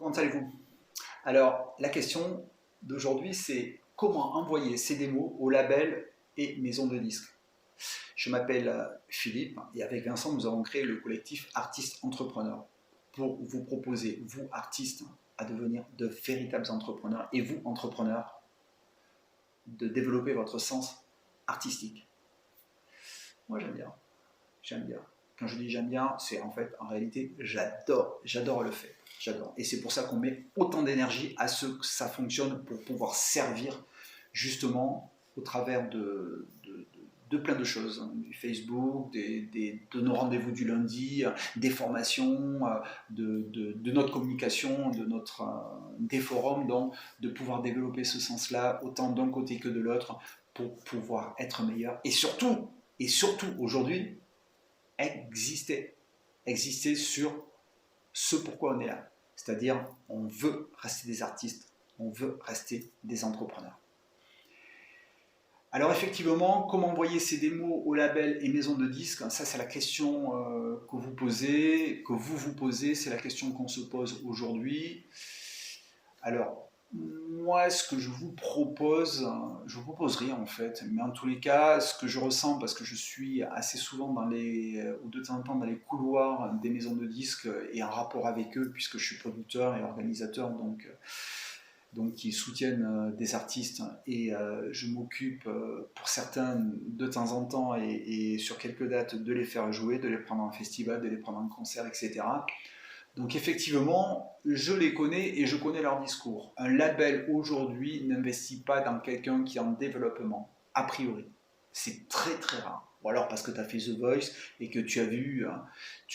comment allez-vous? Alors, la question d'aujourd'hui, c'est comment envoyer ces démos aux labels et maisons de disques. Je m'appelle Philippe et avec Vincent, nous avons créé le collectif Artistes Entrepreneurs pour vous proposer, vous artistes, à devenir de véritables entrepreneurs et vous, entrepreneurs, de développer votre sens artistique. Moi, j'aime bien. J'aime bien. Quand je dis j'aime bien, c'est en fait, en réalité, j'adore le fait. J'adore. Et c'est pour ça qu'on met autant d'énergie à ce que ça fonctionne pour pouvoir servir justement au travers de plein de choses, hein, du Facebook, de nos rendez-vous du lundi, des formations, de notre communication, des forums, donc de pouvoir développer ce sens-là autant d'un côté que de l'autre pour pouvoir être meilleur. Et surtout aujourd'hui, exister sur ce pourquoi on est là. C'est-à-dire, on veut rester des artistes, on veut rester des entrepreneurs. Alors effectivement, comment envoyer ces démos aux labels et maisons de disques? Ça, c'est la question que vous vous posez, c'est la question qu'on se pose aujourd'hui. Alors, moi, ce que je vous vous propose rien en fait, mais en tous les cas, ce que je ressens, parce que je suis assez souvent ou de temps en temps dans les couloirs des maisons de disques et en rapport avec eux, puisque je suis producteur et organisateur, donc qui soutiennent des artistes, et je m'occupe pour certains de temps en temps et sur quelques dates de les faire jouer, de les prendre en festival, de les prendre en concert, etc. Donc effectivement, je les connais et je connais leur discours. Un label aujourd'hui n'investit pas dans quelqu'un qui est en développement, a priori. C'est très très rare. Ou alors parce que tu as fait The Voice et que tu as eu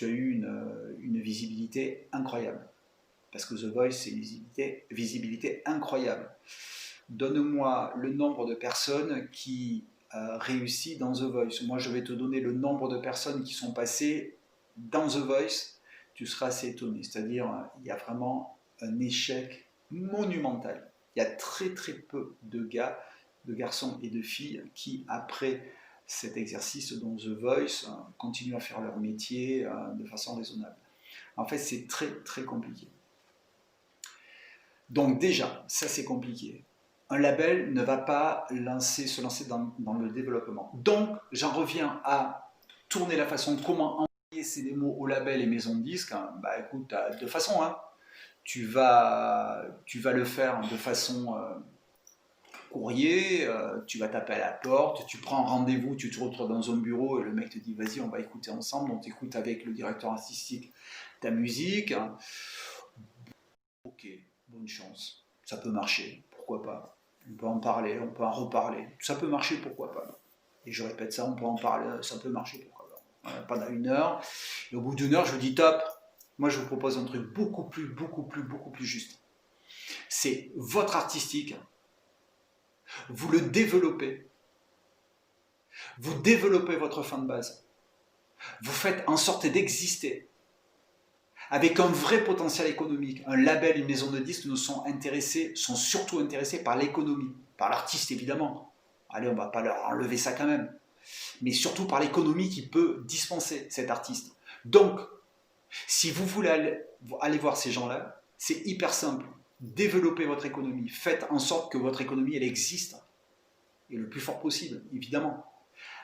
une visibilité incroyable. Parce que The Voice, c'est une visibilité incroyable. Donne-moi le nombre de personnes qui réussissent dans The Voice. Moi, je vais te donner le nombre de personnes qui sont passées dans The Voice. Tu seras assez étonné. C'est-à-dire, il y a vraiment un échec monumental. Il y a très très peu de garçons et de filles qui, après cet exercice dans The Voice, continuent à faire leur métier de façon raisonnable. En fait, c'est très très compliqué. Donc déjà, ça c'est compliqué. Un label ne va pas se lancer dans le développement. Donc, j'en reviens à tourner la façon comment envoyer ces démos au label et maisons de disques. Bah écoute, tu as deux façons. Hein. Tu vas le faire de façon courrier, tu vas taper à la porte, tu prends un rendez-vous, tu te retrouves dans un bureau et le mec te dit vas-y, on va écouter ensemble. On t'écoute avec le directeur artistique ta musique. Ok, bonne chance, ça peut marcher, pourquoi pas. On peut en parler, on peut en reparler, ça peut marcher, pourquoi pas. Et je répète ça, on peut en parler, ça peut marcher, pourquoi pas. Voilà, pendant une heure, et au bout d'une heure, je vous dis top, moi je vous propose un truc beaucoup plus juste. C'est votre artistique, vous le développez, vous développez votre fanbase, vous faites en sorte d'exister, avec un vrai potentiel économique. Un label, une maison de disques sont surtout intéressés par l'économie, par l'artiste évidemment. Allez, on ne va pas leur enlever ça quand même. Mais surtout par l'économie qui peut dispenser cet artiste. Donc, si vous voulez aller voir ces gens-là, c'est hyper simple. Développez votre économie. Faites en sorte que votre économie, elle existe. Et le plus fort possible, évidemment.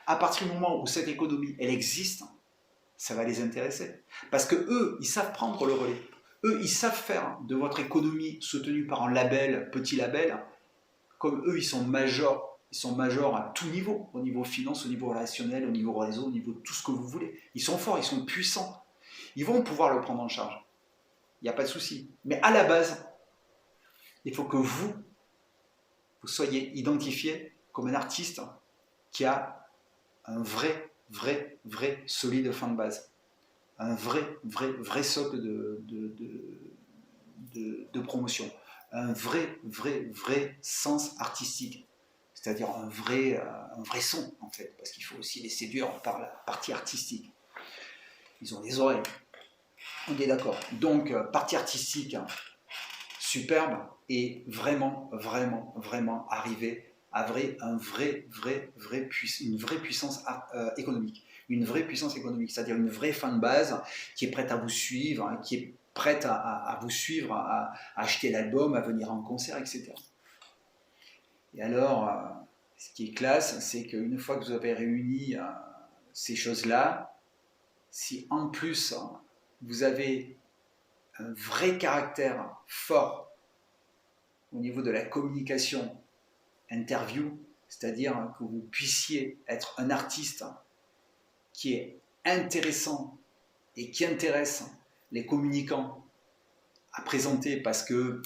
À partir du moment où cette économie, elle existe, ça va les intéresser. Parce que eux, ils savent prendre le relais. Eux, ils savent faire de votre économie soutenue par un label, petit label, comme eux, ils sont majors à tout niveau, au niveau finance, au niveau relationnel, au niveau réseau, au niveau de tout ce que vous voulez. Ils sont forts, ils sont puissants. Ils vont pouvoir le prendre en charge. Il n'y a pas de souci. Mais à la base, il faut que vous soyez identifié comme un artiste qui a un vrai solide fin de base. Un vrai socle de promotion. Un vrai sens artistique. C'est-à-dire un vrai son, en fait. Parce qu'il faut aussi les séduire par la partie artistique. Ils ont des oreilles. On est d'accord. Donc, partie artistique superbe et vraiment arriver à une vraie puissance économique. Une vraie puissance économique, c'est-à-dire une vraie fanbase qui est prête à vous suivre, qui est prête à vous suivre, à acheter l'album, à venir en concert, etc. Et alors, ce qui est classe, c'est qu'une fois que vous avez réuni ces choses-là, si en plus vous avez un vrai caractère fort au niveau de la communication interview, c'est-à-dire que vous puissiez être un artiste qui est intéressant et qui intéresse les communicants à présenter parce que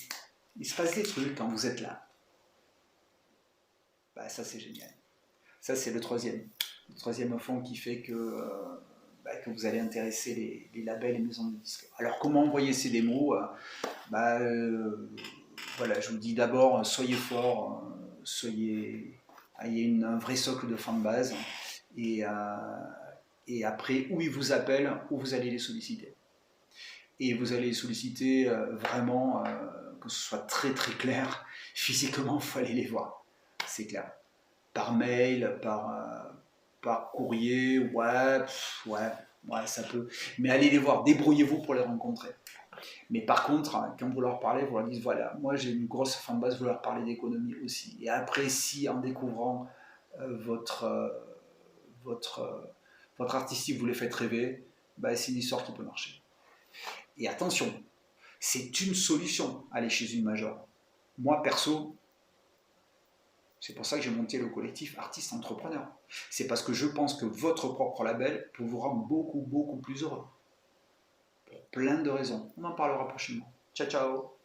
il se passe des trucs quand vous êtes là. Bah, ça c'est génial. Ça c'est le troisième fond qui fait que vous allez intéresser les labels et maisons de disques. Alors comment envoyer ces démos bah, voilà, je vous dis d'abord, soyez forts, ayez un vrai socle de fanbase, et, et après, où ils vous appellent, où vous allez les solliciter. Et vous allez les solliciter vraiment, que ce soit très très clair, physiquement, il faut aller les voir, c'est clair. Par mail, par courrier, ouais, ça peut. Mais allez les voir, débrouillez-vous pour les rencontrer. Mais par contre, quand vous leur parlez, vous leur dites voilà, moi j'ai une grosse fanbase, vous leur parlez d'économie aussi. Et après, si en découvrant votre artistique, vous les faites rêver, bah, c'est une histoire qui peut marcher. Et attention, c'est une solution, aller chez une major. Moi, perso, c'est pour ça que j'ai monté le collectif Artistes Entrepreneurs. C'est parce que je pense que votre propre label peut vous rendre beaucoup, beaucoup plus heureux. Pour plein de raisons. On en parlera prochainement. Ciao, ciao.